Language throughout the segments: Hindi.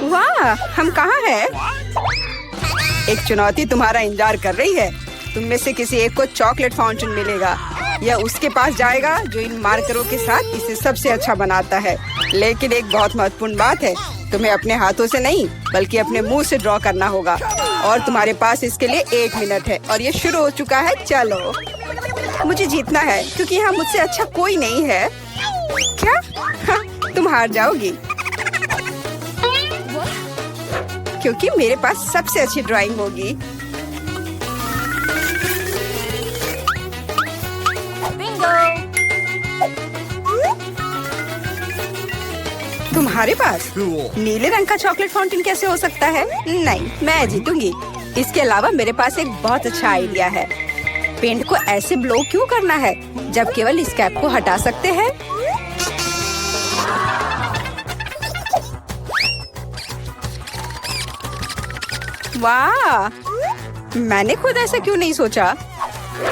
वाह, हम कहाँ हैं? एक चुनौती तुम्हारा इंतजार कर रही है। तुम में से किसी एक को चॉकलेट फाउंटेन मिलेगा। यह उसके पास जाएगा जो इन मार्करों के साथ इसे सबसे अच्छा बनाता है। लेकिन एक बहुत महत्वपूर्ण बात है, तुम्हें अपने हाथों से नहीं बल्कि अपने मुंह से ड्रॉ करना होगा। और तुम्हारे पास इसके लिए 1 मिनट है और ये शुरू हो चुका है। चलो, मुझे जीतना है क्योंकि यहाँ मुझसे अच्छा कोई नहीं है। क्या? हाँ, तुम हार जाओगी क्योंकि मेरे पास सबसे अच्छी ड्राइंग होगी। तुम्हारे पास नीले रंग का चॉकलेट फाउंटेन कैसे हो सकता है? नहीं, मैं जीतूंगी। इसके अलावा मेरे पास एक बहुत अच्छा आइडिया है। पेंट को ऐसे ब्लो क्यों करना है जब केवल इस कैप को हटा सकते हैं? वाह, मैंने खुद ऐसा क्यों नहीं सोचा?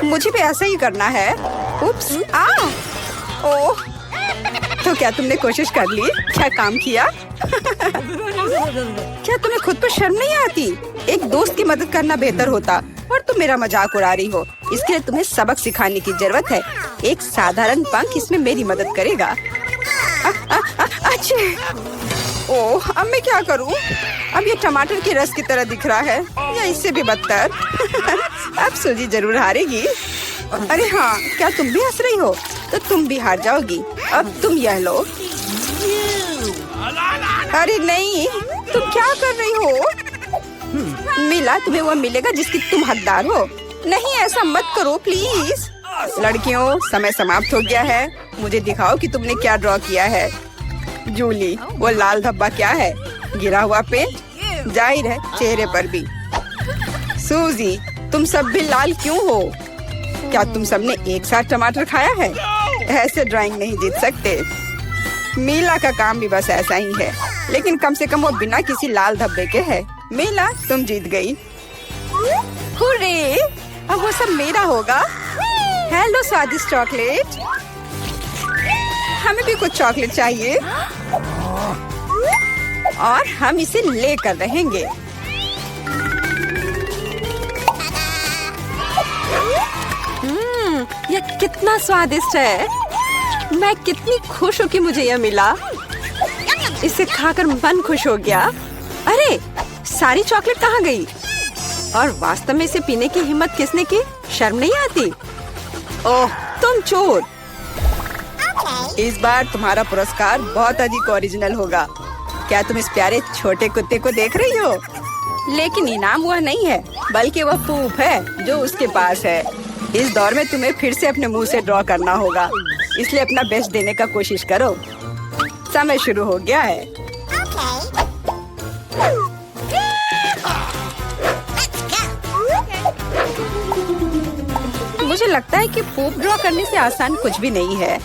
मुझे भी ऐसा ही करना है। उप्स, ओह, तो क्या तुमने कोशिश कर ली? क्या काम किया? क्या तुम्हें खुद पर शर्म नहीं आती? एक दोस्त की मदद करना बेहतर होता और तुम मेरा मजाक उड़ा रही हो। इसके लिए तुम्हें सबक सिखाने की जरूरत है। एक साधारण पंख इसमें मेरी मदद करेगा। अच्छे, ओह, अब मैं क्या करूं? अब ये टमाटर के रस की तरह दिख रहा है या इससे भी बदतर। अब सूजी जरूर हारेगी। अरे हाँ, क्या तुम भी हंस रही हो? तो तुम भी हार जाओगी। अब तुम यह लो। अरे नहीं, तुम क्या कर रही हो? मिला तुम्हें वो मिलेगा जिसकी तुम हकदार हो। नहीं, ऐसा मत करो प्लीज। लड़कियों, समय समाप्त हो गया है। मुझे दिखाओ कि तुमने क्या ड्रॉ किया है। जूली, वो लाल धब्बा क्या है? गिरा हुआ पेंट? जाहिर है, चेहरे पर भी। सूजी, तुम सब भी लाल क्यों हो? क्या तुम सबने एक साथ टमाटर खाया है? ऐसे ड्राइंग नहीं जीत सकते। मीला का काम भी बस ऐसा ही है, लेकिन कम से कम वो बिना किसी लाल धब्बे के है। मीला, तुम जीत गई। हुर्रे! अब वो सब मेरा होगा। हेलो स्वादिष्ट चॉकलेट, हमें भी कुछ चॉकलेट चाहिए और हम इसे लेकर रहेंगे। यह कितना स्वादिष्ट है। मैं कितनी खुश हूँ कि मुझे यह मिला। इसे खाकर मन खुश हो गया। अरे, सारी चॉकलेट कहाँ गई? और वास्तव में इसे पीने की हिम्मत किसने की? शर्म नहीं आती? ओह, तुम चोर। इस बार तुम्हारा पुरस्कार बहुत अधिक ओरिजिनल होगा। क्या तुम इस प्यारे छोटे कुत्ते को देख रही हो? लेकिन इनाम वह नहीं है, बल्कि वह पूप है जो उसके पास है। इस दौर में तुम्हें फिर से अपने मुंह से ड्रॉ करना होगा, इसलिए अपना बेस्ट देने का कोशिश करो। समय शुरू हो गया है। मुझे लगता है कि पूप ड्रॉ करने से आसान कुछ भी नहीं है।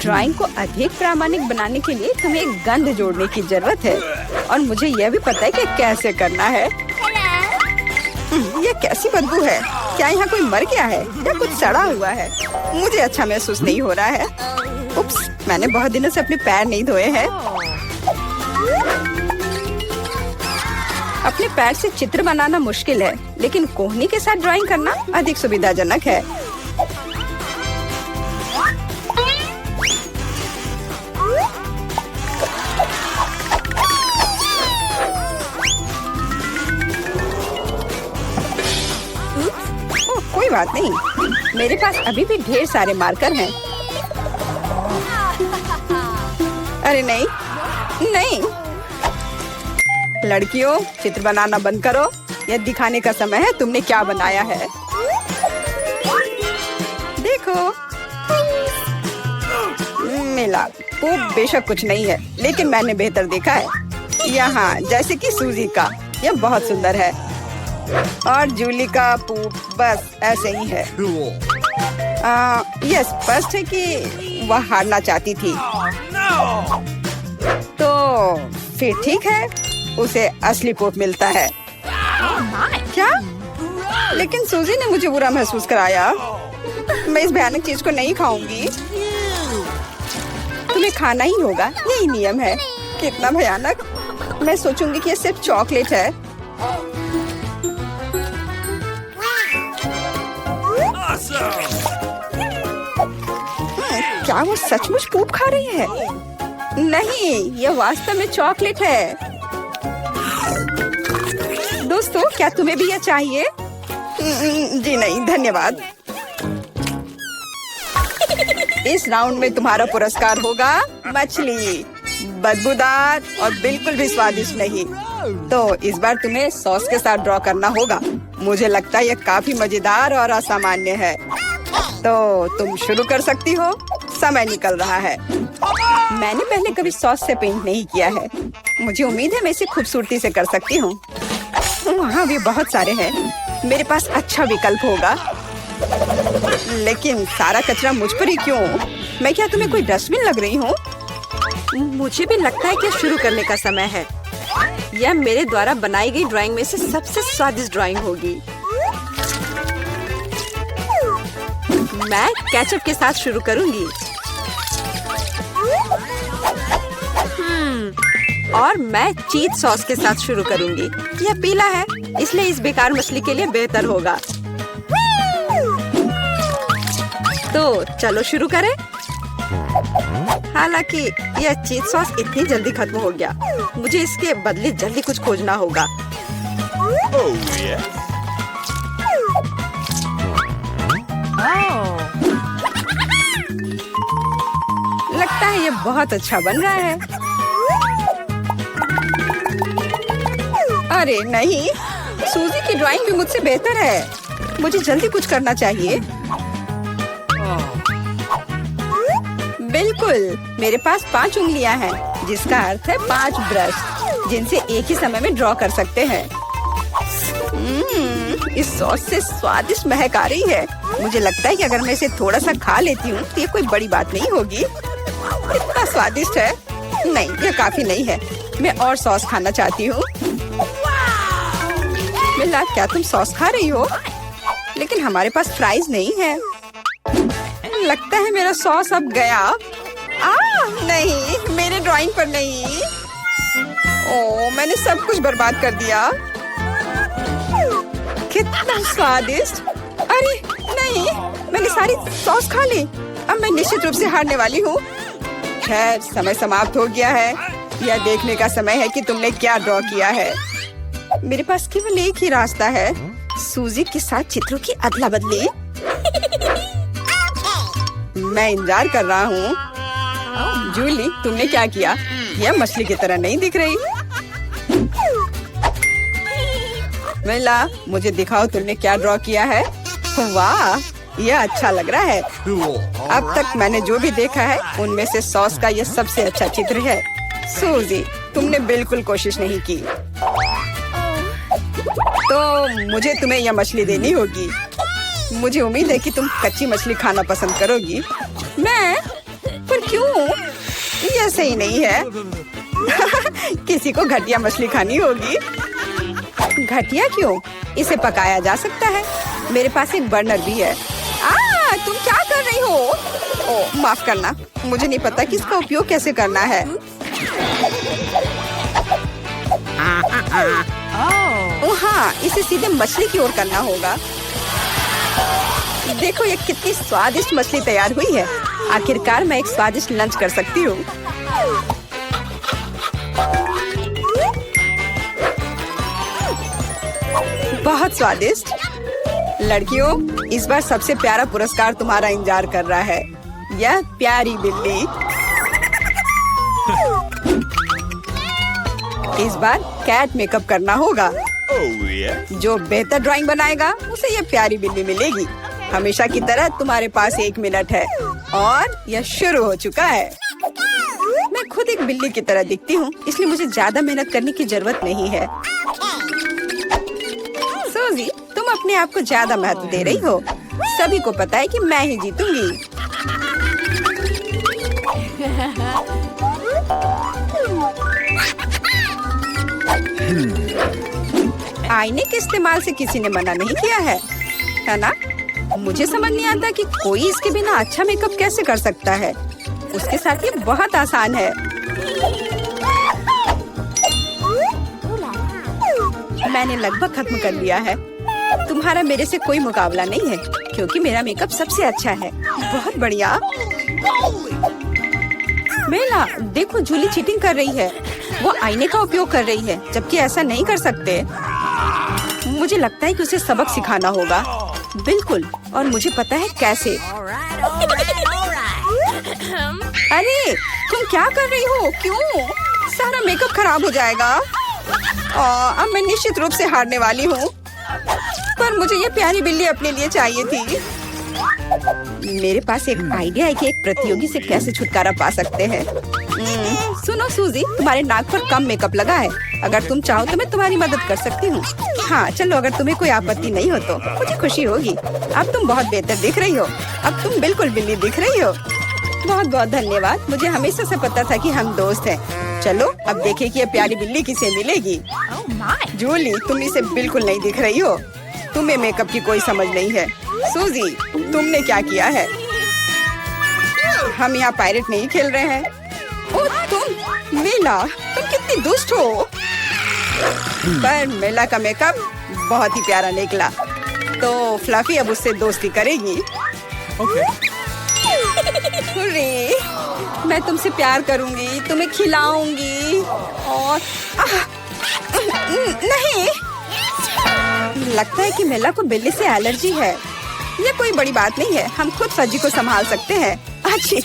ड्राइंग को अधिक प्रामाणिक बनाने के लिए तुम्हें एक गंध जोड़ने की जरूरत है और मुझे यह भी पता है कि कैसे करना है। यह कैसी बदबू है? क्या यहाँ कोई मर गया है या कुछ सड़ा हुआ है? मुझे अच्छा महसूस नहीं हो रहा है। उप्स, मैंने बहुत दिनों से अपने पैर नहीं धोए हैं। अपने पैर से चित्र बनाना मुश्किल है, लेकिन कोहनी के साथ ड्राइंग करना अधिक सुविधाजनक है। कोई बात नहीं, मेरे पास अभी भी ढेर सारे मार्कर हैं। अरे नहीं, नहीं। लड़कियों, चित्र बनाना बंद करो। यह दिखाने का समय है तुमने क्या बनाया है। देखो, मिला। वो बेशक कुछ नहीं है, लेकिन मैंने बेहतर देखा है। यहाँ जैसे कि सूजी का, यह बहुत सुंदर है। और जूली का पूप बस ऐसे ही है। यह स्पष्ट है कि वह हारना चाहती थी। तो फिर ठीक है, उसे असली पूप मिलता है। क्या? लेकिन सूजी ने मुझे बुरा महसूस कराया। मैं इस भयानक चीज को नहीं खाऊंगी। तुम्हें खाना ही होगा, यही नियम है। कितना भयानक। मैं सोचूंगी कि ये सिर्फ चॉकलेट है। क्या वो सचमुच पूप खा रही है? नहीं, ये वास्तव में चॉकलेट है। दोस्तों, क्या तुम्हें भी ये चाहिए? जी नहीं, धन्यवाद। इस राउंड में तुम्हारा पुरस्कार होगा मछली, बदबूदार और बिल्कुल भी स्वादिष्ट नहीं। तो इस बार तुम्हें सॉस के साथ ड्रॉ करना होगा। मुझे लगता है ये काफी मजेदार और असामान्य है। तो तुम शुरू कर सकती हो, समय निकल रहा है। मैंने पहले कभी सॉस से पेंट नहीं किया है। मुझे उम्मीद है मैं इसे खूबसूरती से कर सकती हूँ। वहाँ भी बहुत सारे हैं। मेरे पास अच्छा विकल्प होगा। लेकिन सारा कचरा मुझ पर ही क्यों? मैं क्या तुम्हें कोई डस्टबिन लग रही हूँ? मुझे भी लगता है कि शुरू करने का समय है। यह मेरे द्वारा बनाई गई ड्राइंग में से सबसे स्वादिष्ट ड्राइंग होगी। मैं केचप के साथ शुरू करूंगी। और मैं चीज सॉस के साथ शुरू करूंगी। यह पीला है, इसलिए इस बेकार मछली के लिए बेहतर होगा। तो चलो शुरू करें। हालांकि यह चीज सॉस इतनी जल्दी खत्म हो गया। मुझे इसके बदले जल्दी कुछ खोजना होगा। लगता है ये बहुत अच्छा बन रहा है। अरे नहीं, सूजी की ड्राइंग भी मुझसे बेहतर है। मुझे जल्दी कुछ करना चाहिए। बिल्कुल, मेरे पास 5 उंगलियां हैं, जिसका अर्थ है 5 ब्रश, जिनसे एक ही समय में ड्रॉ कर सकते हैं। इस सॉस से स्वादिष्ट महक आ रही है। मुझे लगता है कि अगर मैं इसे थोड़ा सा खा लेती हूँ तो ये कोई बड़ी बात नहीं होगी। इतना स्वादिष्ट है। नहीं, ये काफी नहीं है। मैं और सॉस खाना चाहती हूँ। मिला, क्या तुम सॉस खा रही हो? लेकिन हमारे पास फ्राइज नहीं है। लगता है मेरा सॉस अब गया। नहीं, मेरे ड्राइंग पर नहीं। ओह, मैंने सब कुछ बर्बाद कर दिया। कितना स्वादिष्ट। अरे नहीं, मैंने सारी सॉस खा ली। अब मैं निश्चित रूप से हारने वाली हूँ। खैर, समय समाप्त हो गया है। यह देखने का समय है कि तुमने क्या ड्रॉ किया है। मेरे पास केवल एक ही रास्ता है, सूजी के साथ चित्रों की अदला बदली। मैं इंतजार कर रहा हूँ। जूली, तुमने क्या किया? यह मछली की तरह नहीं दिख रही। मिला, मुझे दिखाओ तुमने क्या ड्रॉ किया है। वाह, यह अच्छा लग रहा है। अब तक मैंने जो भी देखा है उनमें से सॉस का यह सबसे अच्छा चित्र है। सूजी, तुमने बिल्कुल कोशिश नहीं की। तो मुझे तुम्हें यह मछली देनी होगी। मुझे उम्मीद है कि तुम कच्ची मछली खाना पसंद करोगी। मैं? पर क्यों? यह सही नहीं है। किसी को घटिया मछली खानी होगी। घटिया क्यों? इसे पकाया जा सकता है। मेरे पास एक बर्नर भी है। तुम क्या कर रही हो? ओह, माफ करना, मुझे नहीं पता कि इसका उपयोग कैसे करना है। ओह हाँ, इसे सीधे मछली की ओर करना होगा। देखो ये कितनी स्वादिष्ट मछली तैयार हुई है। आखिरकार मैं एक स्वादिष्ट लंच कर सकती हूँ। बहुत स्वादिष्ट। लड़कियों, इस बार सबसे प्यारा पुरस्कार तुम्हारा इंतजार कर रहा है। यह प्यारी बिल्ली। इस बार कैट मेकअप करना होगा। जो बेहतर ड्राइंग बनाएगा उसे यह प्यारी बिल्ली मिलेगी। हमेशा की तरह तुम्हारे पास 1 मिनट है और यह शुरू हो चुका है। मैं खुद एक बिल्ली की तरह दिखती हूँ, इसलिए मुझे ज्यादा मेहनत करने की जरूरत नहीं है। सूजी, तुम अपने आप को ज्यादा महत्व दे रही हो। सभी को पता है कि मैं ही जीतूंगी। आईने के इस्तेमाल से किसी ने मना नहीं किया है ना? मुझे समझ नहीं आता कि कोई इसके बिना अच्छा मेकअप कैसे कर सकता है। उसके साथ ये बहुत आसान है। मैंने लगभग खत्म कर लिया है। तुम्हारा मेरे से कोई मुकाबला नहीं है क्योंकि मेरा मेकअप सबसे अच्छा है। बहुत बढ़िया। मेला, देखो जूली चीटिंग कर रही है। वो आईने का उपयोग कर रही है जबकि ऐसा नहीं कर सकते। मुझे लगता है कि उसे सबक सिखाना होगा। बिल्कुल, और मुझे पता है कैसे। अरे तुम क्या कर रही हो? क्यों? सारा मेकअप खराब हो जाएगा। अब मैं निश्चित रूप से हारने वाली हूँ। पर मुझे ये प्यारी बिल्ली अपने लिए चाहिए थी। मेरे पास एक आइडिया है कि एक प्रतियोगी से कैसे छुटकारा पा सकते हैं। सुनो सूजी, तुम्हारे नाक पर कम मेकअप लगा है। अगर तुम चाहो तो मैं तुम्हारी मदद कर सकती हूँ। हाँ चलो, अगर तुम्हें कोई आपत्ति नहीं हो तो मुझे खुशी होगी। अब तुम बहुत बेहतर दिख रही हो। अब तुम बिल्कुल बिल्ली दिख रही हो। बहुत बहुत धन्यवाद। मुझे हमेशा से पता था कि हम दोस्त हैं। चलो अब देखें कि ये प्यारी बिल्ली किसे मिलेगी। जूली, तुम इसे बिल्कुल नहीं दिख रही हो। तुम्हें मेकअप की कोई समझ नहीं है। सूजी, तुमने क्या किया है? हम यहाँ पायरेट नहीं खेल रहे हैं। ओह तुम, मेला, तुम कितनी दुष्ट हो। पर मेला का मेकअप बहुत ही प्यारा निकला। तो फ्लफी अब उससे दोस्ती करेगी। हुर्रे, मैं तुमसे प्यार करूंगी, तुम्हें खिलाऊंगी और नहीं, लगता है कि मेला को बिल्ली से एलर्जी है। ये कोई बड़ी बात नहीं है, हम खुद फज्जी को संभाल सकते हैं। अच्छी।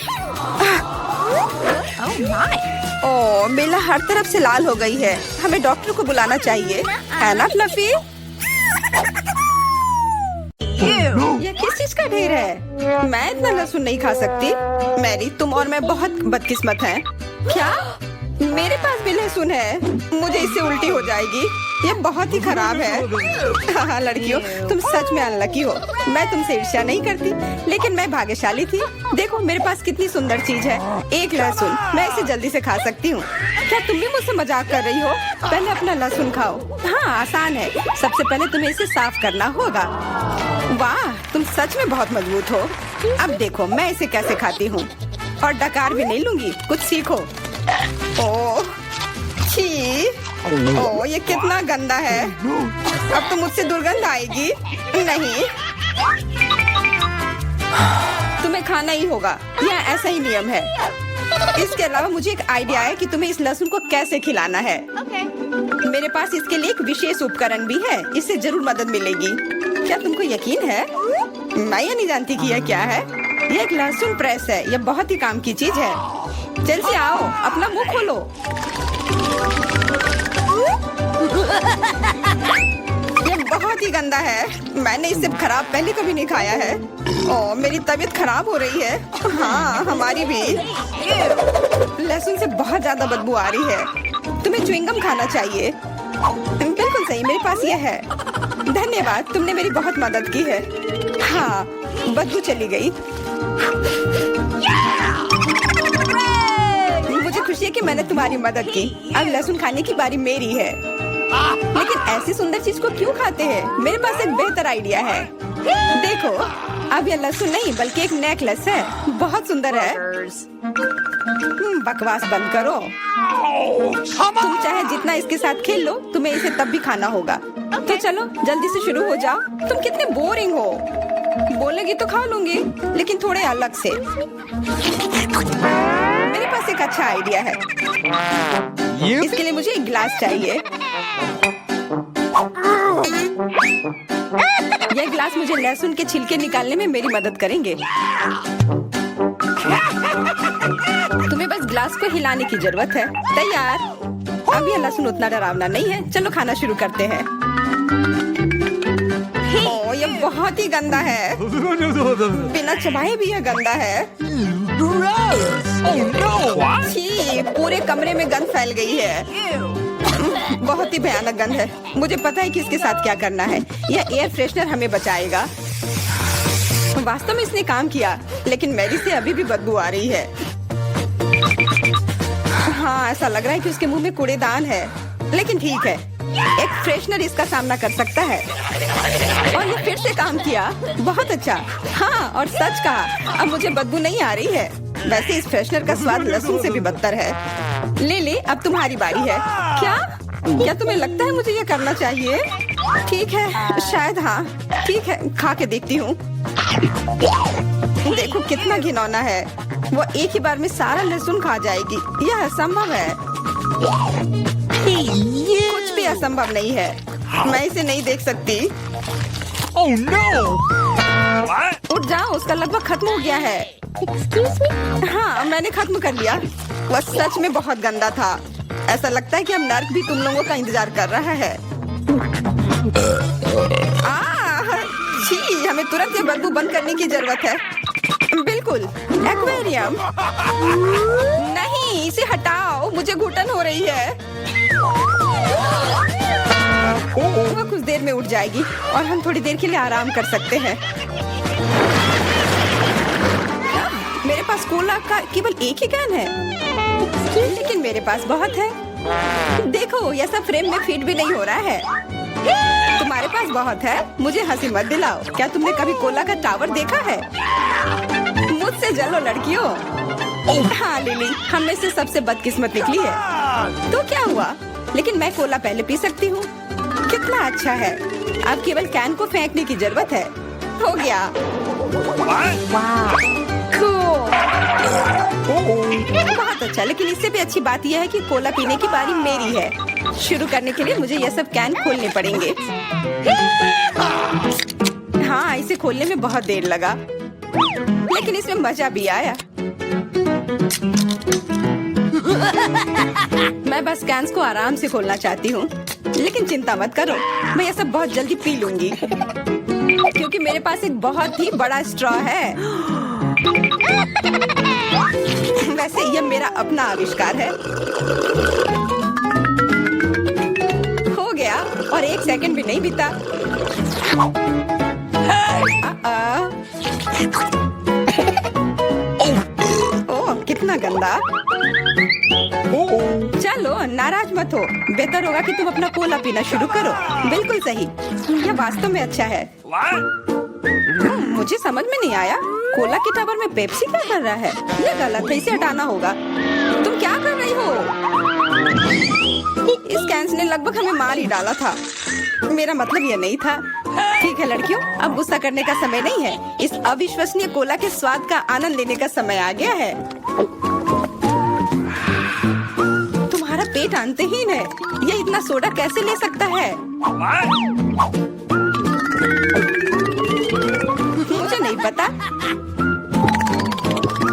ओह, मेला हर तरफ से लाल हो गई है। हमें डॉक्टर को बुलाना चाहिए, है ना फ्लफी? ये किस चीज का ढेर है? मैं इतना लहसुन नहीं खा सकती। मैरी, तुम और मैं बहुत बदकिस्मत हैं। क्या? मेरे पास भी लहसुन है। मुझे इससे उल्टी हो जाएगी। ये बहुत ही खराब है। हाँ लड़कियों, तुम सच में अनलकी हो। मैं तुमसे ईर्ष्या नहीं करती, लेकिन मैं भाग्यशाली थी। देखो मेरे पास कितनी सुंदर चीज है। एक लहसुन, मैं इसे जल्दी से खा सकती हूँ। क्या तुम भी मुझसे मजाक कर रही हो? पहले अपना लहसुन खाओ। हाँ आसान है। सबसे पहले तुम्हें इसे साफ करना होगा। वाह, तुम सच में बहुत मजबूत हो। अब देखो मैं इसे कैसे खाती हूँ। और डकार भी नहीं लूंगी, कुछ सीखो। ओह छी, ओह ये कितना गंदा है। अब तो मुझसे दुर्गंध आएगी। नहीं, तुम्हें खाना ही होगा। यह ऐसा ही नियम है। इसके अलावा मुझे एक आइडिया है कि तुम्हें इस लहसुन को कैसे खिलाना है। मेरे पास इसके लिए एक विशेष उपकरण भी है। इससे जरूर मदद मिलेगी। क्या तुमको यकीन है? मैं ये नहीं जानती कि यह क्या है। यह एक लहसुन प्रेस है। यह बहुत ही काम की चीज है। जल्दी आओ, अपना मुंह खोलो। ये बहुत ही गंदा है। मैंने इससे खराब पहले कभी नहीं खाया है। ओह मेरी तबीयत खराब हो रही है। हाँ हमारी भी। लहसुन से बहुत ज्यादा बदबू आ रही है। तुम्हें च्युइंगम खाना चाहिए। बिल्कुल सही, मेरे पास यह है। धन्यवाद, तुमने मेरी बहुत मदद की है। हाँ, बदबू चली गई। मुझे खुशी है कि मैंने तुम्हारी मदद की। अब लहसुन खाने की बारी मेरी है। लेकिन ऐसी सुंदर चीज को क्यों खाते हैं? मेरे पास एक बेहतर आइडिया है। देखो, अब यह लहसुन नहीं बल्कि एक नेकलेस है। बहुत सुंदर है। बकवास बंद करो। तुम चाहे जितना इसके साथ खेल लो, तुम्हें इसे तब भी खाना होगा। तो चलो जल्दी से शुरू हो जाओ। तुम कितने बोरिंग हो। बोलेगी तो खा लूंगी, लेकिन थोड़े अलग से। मेरे पास एक अच्छा आइडिया है। इसके लिए मुझे एक गिलास चाहिए। यह गिलास मुझे लहसुन के छिलके निकालने में मेरी मदद करेंगे। तुम्हें बस गिलास को हिलाने की जरूरत है। तैयार। अब यह लहसुन उतना डरावना नहीं है। चलो खाना शुरू करते हैं। ओह यह बहुत ही गंदा है। बिना चबाए भी यह गंदा है। छी, पूरे कमरे में गंध फैल गई है। बहुत ही भयानक गंध है। मुझे पता है कि इसके साथ क्या करना है। यह एयर फ्रेशनर हमें बचाएगा। वास्तव में इसने काम किया, लेकिन मैरी से अभी भी बदबू आ रही है। हाँ ऐसा लग रहा है कि उसके मुंह में कूड़ेदान है, लेकिन ठीक है, एक फ्रेशनर इसका सामना कर सकता है। और ये फिर से काम किया। बहुत अच्छा। हाँ और सच कहा, अब मुझे बदबू नहीं आ रही है। वैसे इस फ्रेशनर का स्वाद लहसुन से भी बदतर है। ले अब तुम्हारी बारी है। क्या तुम्हें लगता है मुझे ये करना चाहिए? ठीक है, शायद हाँ। ठीक है, खा के देखती हूँ। देखो कितना घिनौना है। वो एक ही बार में सारा लहसुन खा जाएगी। यह असंभव है। कुछ भी असंभव नहीं है। मैं इसे नहीं देख सकती। Oh no! उठ जाओ, उसका लगभग खत्म हो गया है। Excuse me? हाँ, मैंने खत्म कर लिया। वह सच में बहुत गंदा था। ऐसा लगता है कि अब नर्क भी तुम लोगों का इंतजार कर रहा है। छी, हमें तुरंत ये बदबू बंद करने की जरूरत है। बिल्कुल, एक्वेरियम। नहीं, इसे हटाओ, मुझे घुटन हो रही है। वह कुछ देर में उठ जाएगी और हम थोड़ी देर के लिए आराम कर सकते हैं। मेरे पास कोला का केवल एक ही कैन है, लेकिन मेरे पास बहुत है। देखो, यह सब फ्रेम में फिट भी नहीं हो रहा है। तुम्हारे पास बहुत है, मुझे हंसी मत दिलाओ। क्या तुमने कभी कोला का टावर देखा है? मुझसे जलो लड़कियों। हाँ लिली, हम में से सबसे बदकिस्मत निकली है। तो क्या हुआ? लेकिन मैं कोला पहले पी सकती हूँ। कितना अच्छा है। अब केवल कैन को फेंकने की जरूरत है। हो गया। बहुत अच्छा, लेकिन इससे भी अच्छी बात यह है कि कोला पीने की बारी मेरी है। शुरू करने के लिए मुझे यह सब कैन खोलने पड़ेंगे। हाँ, इसे खोलने में बहुत देर लगा, लेकिन इसमें मजा भी आया। मैं बस कैंस को आराम से खोलना चाहती हूँ, लेकिन चिंता मत करो, मैं ये सब बहुत जल्दी पी लूंगी, क्योंकि मेरे पास एक बहुत ही बड़ा स्ट्रॉ है। वैसे यह मेरा अपना आविष्कार है। हो गया, और 1 सेकंड भी नहीं बीता। ओह, कितना गंदा। चलो, नाराज मत हो। बेहतर होगा कि तुम अपना कोला पीना शुरू करो। बिल्कुल सही, यह वास्तव में अच्छा है। मुझे समझ में नहीं आया, कोला के टावर में पेप्सी क्या कर रहा है? यह गलत है, इसे हटाना होगा। तुम क्या कर रही हो? इस कैंस ने लगभग हमें मार ही डाला था। मेरा मतलब यह नहीं था। ठीक है लड़कियों, अब गुस्सा करने का समय नहीं है। इस अविश्वसनीय कोला के स्वाद का आनंद लेने का समय आ गया है। तुम्हारा पेट अंतहीन है। यह इतना सोडा कैसे ले सकता है? मुझे नहीं पता,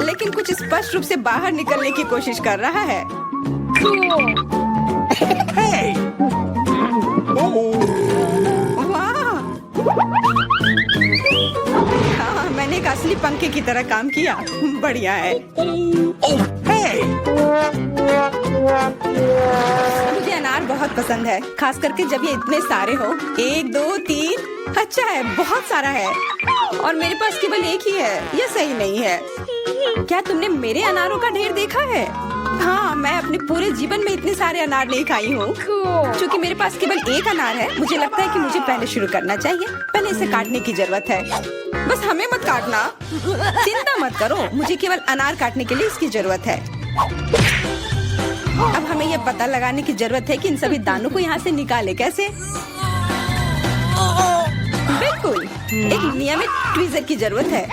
लेकिन कुछ स्पष्ट रूप से बाहर निकलने की कोशिश कर रहा है। वाह! हाँ, मैंने एक असली पंखे की तरह काम किया। बढ़िया है। मुझे अनार बहुत पसंद है, खास करके जब ये इतने सारे हो। 1 2 3। अच्छा है, बहुत सारा है, और मेरे पास केवल एक ही है। यह सही नहीं है। क्या तुमने मेरे अनारों का ढेर देखा है? हाँ, मैं अपने पूरे जीवन में इतने सारे अनार नहीं खाई हूँ। क्योंकि मेरे पास केवल एक अनार है, मुझे लगता है कि मुझे पहले शुरू करना चाहिए। पहले इसे काटने की जरूरत है। बस हमें मत काटना। चिंता मत करो, मुझे केवल अनार काटने के लिए इसकी जरूरत है। अब हमें यह पता लगाने की जरूरत है कि इन सभी दानों को यहाँ से निकाले कैसे। बिल्कुल, एक नियमित ट्वीजर की जरूरत है।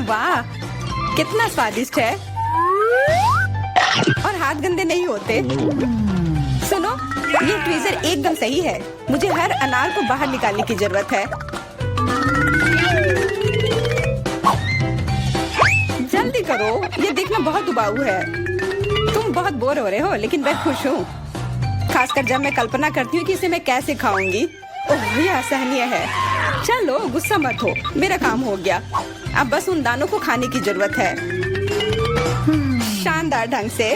वाह, कितना स्वादिष्ट है, और हाथ गंदे नहीं होते। सुनो, ये ट्वीजर एकदम सही है। मुझे हर अनार को बाहर निकालने की जरूरत है। जल्दी करो, ये देखना बहुत उबाऊ है। तुम बहुत बोर हो रहे हो, लेकिन मैं खुश हूँ, खासकर जब मैं कल्पना करती हूँ कि इसे मैं कैसे खाऊंगी। ओह, यह असहनीय है। चलो, गुस्सा मत हो, मेरा काम हो गया। अब बस उन दानों को खाने की जरूरत है, शानदार ढंग से।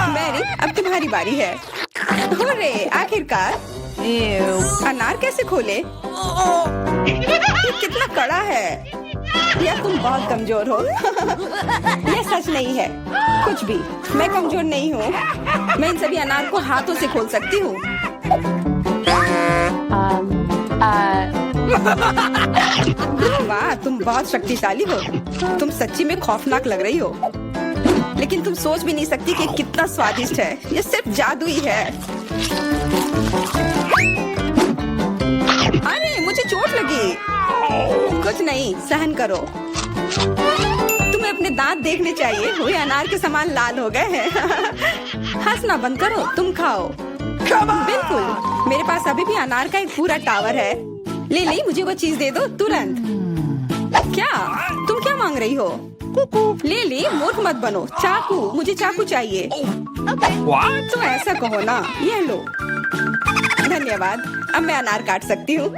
मैरी, अब तुम्हारी बारी है। हुर्रे, आखिरकार। अनार कैसे खोले? ये कितना कड़ा है। या तुम बहुत कमजोर हो। यह सच नहीं है। कुछ भी, मैं कमजोर नहीं हूँ। मैं इन सभी अनार को हाथों से खोल सकती हूँ। वाह, तुम बहुत शक्तिशाली हो। तुम सच्ची में खौफनाक लग रही हो, लेकिन तुम सोच भी नहीं सकती कि कितना स्वादिष्ट है। ये सिर्फ जादू ही है। अरे मुझे चोट लगी। कुछ नहीं, सहन करो। तुम्हें अपने दांत देखने चाहिए, वे अनार के समान लाल हो गए हैं। हंसना बंद करो, तुम खाओ। बिल्कुल, मेरे पास अभी भी अनार का एक पूरा टावर है। लिली, मुझे वो चीज दे दो तुरंत। क्या तुम क्या मांग रही हो? लिली, मूर्ख मत बनो। चाकू, मुझे चाकू चाहिए। What? तो ऐसा कहो ना। ये लो। धन्यवाद, अब मैं अनार काट सकती हूँ।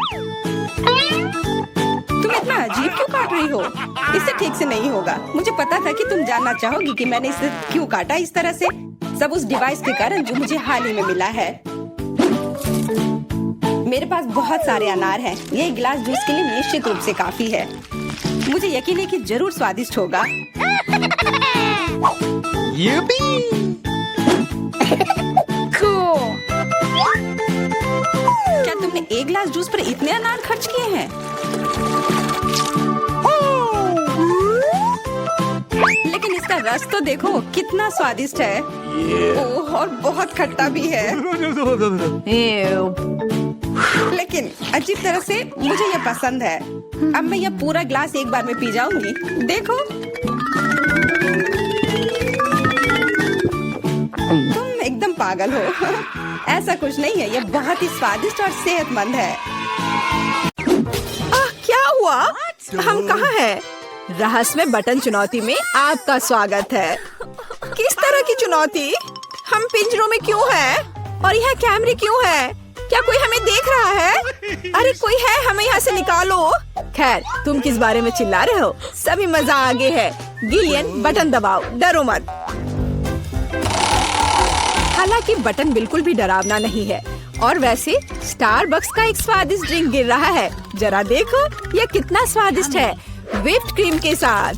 तुम इतना अजीब क्यों काट रही हो? इससे ठीक से नहीं होगा। मुझे पता था कि तुम जानना चाहोगी कि मैंने इसे क्यों काटा इस तरह से। सब उस डिवाइस के कारण जो मुझे हाल ही में मिला है। मेरे पास बहुत सारे अनार हैं। ये एक गिलास जूस के लिए निश्चित रूप से काफी है। मुझे यकीन है कि जरूर स्वादिष्ट होगा। Yippee! क्या तुमने एक गिलास जूस पर इतने अनार खर्च किए हैं? लेकिन इसका रस तो देखो, कितना स्वादिष्ट है। ओह, और बहुत खट्टा भी है। लेकिन अजीब तरह से मुझे ये पसंद है। अब मैं यह पूरा ग्लास एक बार में पी जाऊंगी। देखो, तुम एकदम पागल हो। ऐसा कुछ नहीं है, यह बहुत ही स्वादिष्ट और सेहतमंद है। क्या हुआ? हम कहाँ हैं? रहस्यमय बटन चुनौती में आपका स्वागत है। किस तरह की चुनौती? हम पिंजरों में क्यों हैं? और यहाँ कैमरे क्यों हैं? क्या कोई हमें देख रहा है? अरे कोई है, हमें यहाँ से निकालो। खैर, तुम किस बारे में चिल्ला रहे हो? सभी मजा आगे है। गिलियन, बटन दबाओ, डरो मत। हालांकि बटन बिल्कुल भी डरावना नहीं है। और वैसे स्टारबक्स का एक स्वादिष्ट ड्रिंक गिर रहा है। जरा देखो, यह कितना स्वादिष्ट है, व्हिप्ड क्रीम के साथ।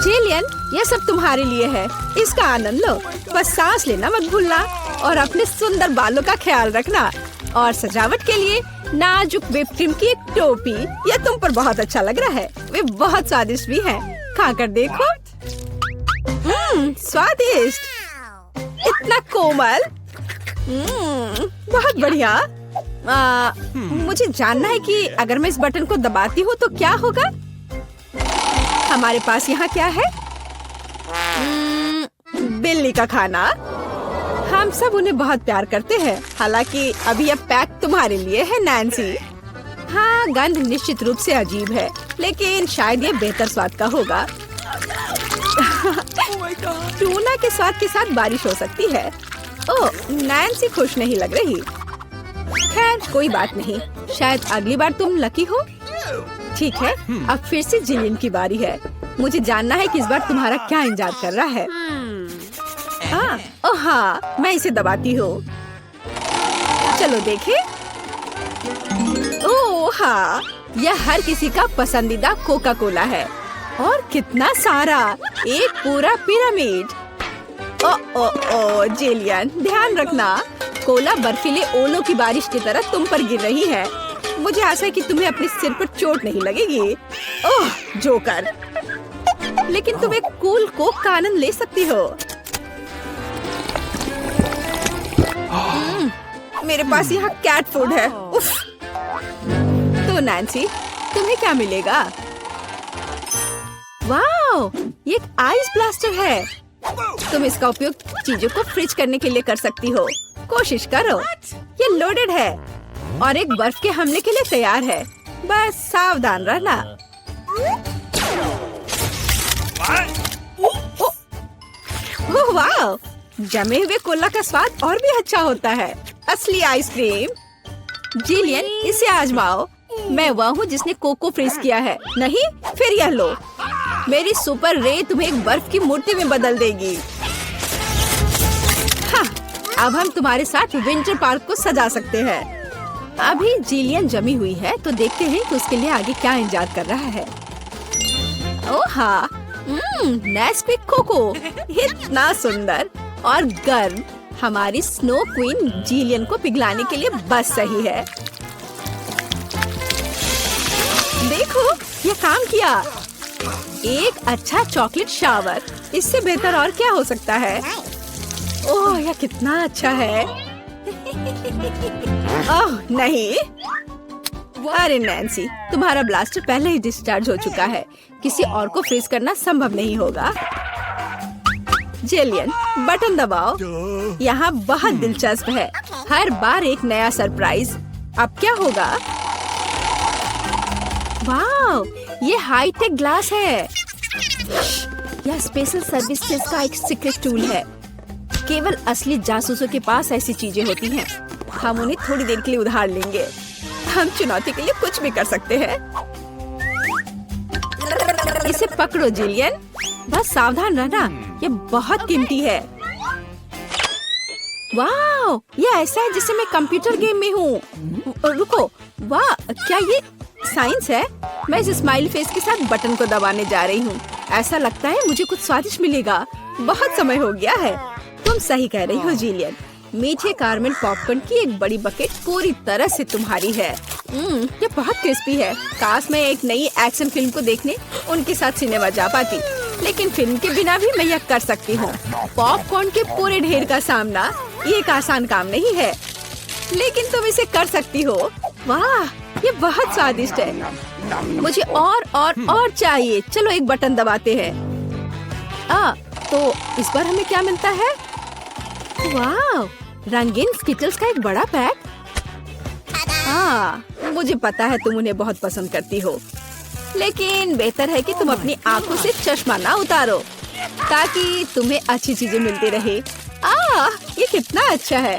जिलियन, यह सब तुम्हारे लिए है। इसका आनंद लो। बस सांस लेना मत भूलना और अपने सुंदर बालों का ख्याल रखना। और सजावट के लिए नाजुक व्हिप्ड क्रीम की एक टोपी। यह तुम पर बहुत अच्छा लग रहा है। वे बहुत स्वादिष्ट भी हैं। खाकर देखो। स्वादिष्ट, इतना कोमल। बहुत बढ़िया। मुझे जानना है कि अगर मैं इस बटन को दबाती हूँ तो क्या होगा? हमारे पास यहाँ क्या है? बिल्ली का खाना। हम सब उन्हें बहुत प्यार करते हैं। हालांकि अभी यह पैक तुम्हारे लिए है, नैन्सी। हाँ, गंध निश्चित रूप से अजीब है, लेकिन शायद ये बेहतर स्वाद का होगा। टूना के स्वाद के साथ बारिश हो सकती है। ओह, नैन्सी खुश नहीं लग रही। खैर, कोई बात नहीं। शायद अगली बार तुम लकी हो। ठीक है, अब फिर से जिलियन की बारी है। मुझे जानना है कि इस बार तुम्हारा क्या इंतजार कर रहा है। ओह हाँ, मैं इसे दबाती हूँ। चलो देखें। ओह हाँ, यह हर किसी का पसंदीदा कोका कोला है। और कितना सारा, एक पूरा पिरामिड। ओ जिलियन, ध्यान रखना, कोला बर्फीले ओलों की बारिश की तरह तुम पर गिर रही है। मुझे आशा है कि तुम्हें अपने सिर पर चोट नहीं लगेगी। ओह जोकर, लेकिन तुम एक कूल कोक का आनंद ले सकती हो। मेरे पास यहाँ कैट फूड है। उफ। तो नैन्सी, तुम्हें क्या मिलेगा? वाओ, ये एक आइस ब्लास्टर है। तुम इसका उपयोग चीजों को फ्रीज करने के लिए कर सकती हो। कोशिश करो। ये लोडेड है और एक बर्फ के हमले के लिए तैयार है। बस सावधान रहना। ओह वाह, जमे हुए कोला का स्वाद और भी अच्छा होता है। असली आइसक्रीम। जिलियन, इसे आजमाओ। मैं वह हूँ जिसने कोको फ्रीज किया है। नहीं, फिर यह लो। मेरी सुपर रे तुम्हें एक बर्फ की मूर्ति में बदल देगी। हाँ, अब हम तुम्हारे साथ विंटर पार्क को सजा सकते हैं। अभी जिलियन जमी हुई है, तो देखते हैं कि उसके लिए आगे क्या इंतजार कर रहा है। ओह हाँ, नेस्क्विक कोको, इतना सुंदर और गर्म। हमारी स्नो क्वीन जिलियन को पिघलाने के लिए बस सही है। देखो, ये काम किया। एक अच्छा चॉकलेट शावर, इससे बेहतर और क्या हो सकता है? ओह, यह कितना अच्छा है। ओह नहीं, अरे नैन्सी, तुम्हारा ब्लास्टर पहले ही डिस्चार्ज हो चुका है। किसी और को फ्रीज करना संभव नहीं होगा। जेलियन, बटन दबाओ। यहाँ बहुत दिलचस्प है, हर बार एक नया सरप्राइज। अब क्या होगा? वाह, ये हाईटेक ग्लास है। यह स्पेशल सर्विसेज का एक सीक्रेट टूल है। केवल असली जासूसों के पास ऐसी चीजें होती हैं। हम उन्हें थोड़ी देर के लिए उधार लेंगे। हम चुनौती के लिए कुछ भी कर सकते हैं। इसे पकड़ो जिलियन, बस सावधान रहना, ये बहुत कीमती है। वाह, ये ऐसा है जैसे मैं कंप्यूटर गेम में हूँ। रुको, वाह, क्या ये साइंस है? मैं इस स्माइली फेस के साथ बटन को दबाने जा रही हूँ। ऐसा लगता है मुझे कुछ स्वादिष्ट मिलेगा। बहुत समय हो गया है। तुम सही कह रही हो जिलियन। मीठे कारमेल पॉपकॉर्न की एक बड़ी बकेट पूरी तरह से तुम्हारी है। ये बहुत क्रिस्पी है। काश मैं एक नई एक्शन फिल्म को देखने उनके साथ सिनेमा जा पाती, लेकिन फिल्म के बिना भी मैं यह कर सकती हूँ। पॉपकॉर्न के पूरे ढेर का सामना ये एक आसान काम नहीं है, लेकिन तुम इसे कर सकती हो। वाह, ये बहुत स्वादिष्ट है। मुझे और चाहिए। चलो एक बटन दबाते हैं। तो इस बार हमें क्या मिलता है? वाह, रंगीन स्किटल्स का एक बड़ा पैक। मुझे पता है तुम उन्हें बहुत पसंद करती हो, लेकिन बेहतर है कि तुम अपनी आंखों से चश्मा ना उतारो, ताकि तुम्हें अच्छी चीजें मिलती रहे। ये कितना अच्छा है।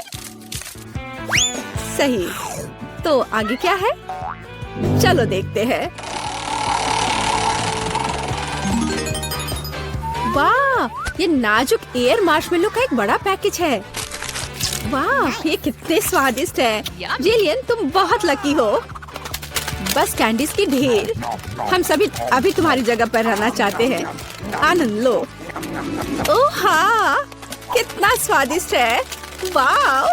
सही, तो आगे क्या है? चलो देखते हैं। वाह, ये नाजुक एयर मार्शमेलो का एक बड़ा पैकेज है। वाह, ये कितने स्वादिष्ट है। जिलियन, तुम बहुत लकी हो। बस कैंडीज की ढेर। हम सभी अभी तुम्हारी जगह पर रहना चाहते हैं। आनंद लो। ओह हाँ, कितना स्वादिष्ट है। वाह,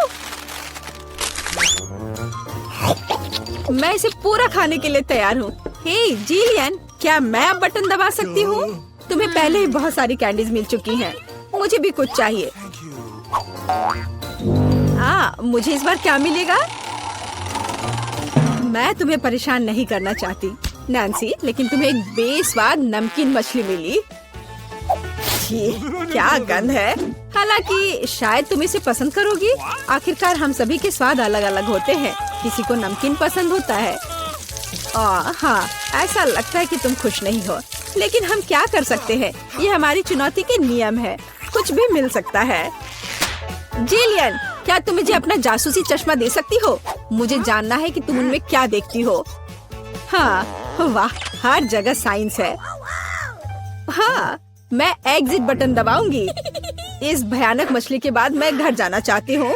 मैं इसे पूरा खाने के लिए तैयार हूँ। हे जिलियन, क्या मैं अब बटन दबा सकती हूँ? तुम्हें पहले ही बहुत सारी कैंडीज मिल चुकी हैं। मुझे भी कुछ चाहिए। मुझे इस बार क्या मिलेगा? मैं तुम्हें परेशान नहीं करना चाहती नैन्सी, लेकिन तुम्हें एक बेस्वाद नमकीन मछली मिली। क्या गंध है। हालांकि शायद तुम इसे पसंद करोगी। आखिरकार हम सभी के स्वाद अलग अलग होते हैं। किसी को नमकीन पसंद होता है। हाँ, ऐसा लगता है कि तुम खुश नहीं हो, लेकिन हम क्या कर सकते हैं? ये हमारी चुनौती के नियम है। कुछ भी मिल सकता है। जिलियन, क्या तुम मुझे अपना जासूसी चश्मा दे सकती हो? मुझे जानना है कि तुम उनमें क्या देखती हो। हाँ, वाह, हर जगह साइंस है। हाँ, मैं एग्जिट बटन दबाऊंगी। इस भयानक मछली के बाद मैं घर जाना चाहती हूँ।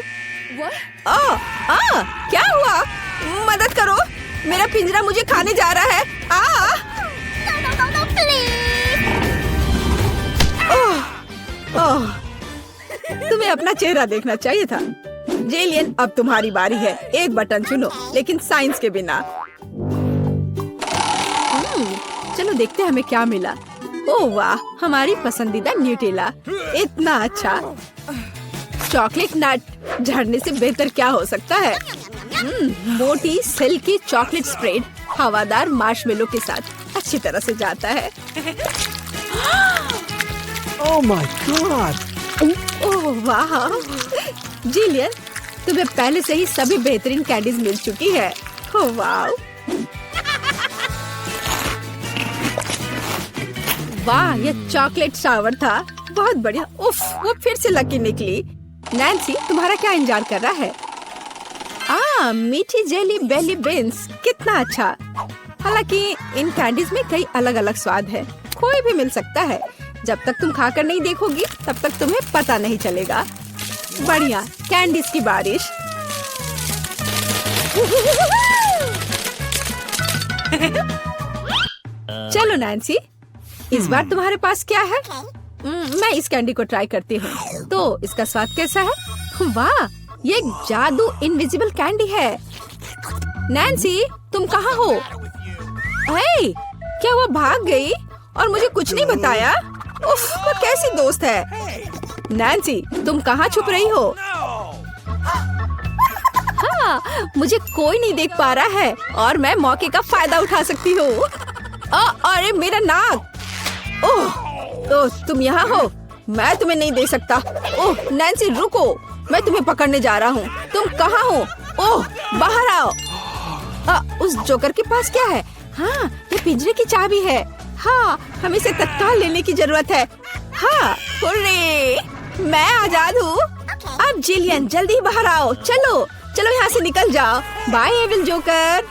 क्या हुआ? मदद करो, मेरा पिंजरा मुझे खाने जा रहा है। तुम्हें अपना चेहरा देखना चाहिए था। जेलियन, अब तुम्हारी बारी है। एक बटन चुनो, लेकिन साइंस के बिना। चलो देखते हैं हमें क्या मिला। ओह वाह, हमारी पसंदीदा न्यूटेला। इतना अच्छा। चॉकलेट नट झड़ने से बेहतर क्या हो सकता है? मोटी सिल्की चॉकलेट स्प्रेड हवादार मार्शमेलो के साथ अच्छी तरह से जाता है। Oh my God! ओह वाह, जिलियन, तुम्हें पहले से ही सभी बेहतरीन कैंडीज मिल चुकी है। ओह वाह, वाह, ये चॉकलेट शावर था। बहुत बढ़िया। उफ, वो फिर से लकी निकली। नैन्सी, तुम्हारा क्या इंतजार कर रहा है? मीठी जेली बेली बीन्स, कितना अच्छा। हालांकि इन कैंडीज में कई अलग अलग स्वाद है। कोई भी मिल सकता है। जब तक तुम खाकर नहीं देखोगी, तब तक तुम्हें पता नहीं चलेगा। बढ़िया, कैंडीज की बारिश। चलो नैन्सी, इस बार तुम्हारे पास क्या है? मैं इस कैंडी को ट्राई करती हूँ। तो इसका स्वाद कैसा है? वाह, ये एक जादू इनविजिबल कैंडी है। नैन्सी, तुम कहाँ हो? हे, क्या वो भाग गई और मुझे कुछ नहीं बताया? उफ, वो कैसी दोस्त है? नैन्सी, तुम कहाँ छुप रही हो? हाँ, मुझे कोई नहीं देख पा रहा है और मैं मौके का फायदा उठा सकती हूँ। अरे मेरा नाक! ओह, तुम यहाँ हो? मैं तुम्हें नहीं दे सकता। ओह, नैन्सी रुको, मैं तुम्हें पकड़ने जा रहा हूँ। तुम कहाँ हो? ओह, बाहर आओ। उस जोकर के पास क्या है? हाँ, ये पिंजरे की चाबी है। हाँ, हमें इसे तत्काल लेने की जरूरत है। हाँ, हुर्रे, मैं आजाद हूँ। अब जिलियन जल्दी बाहर आओ। चलो चलो यहाँ से निकल जाओ। Bye evil joker.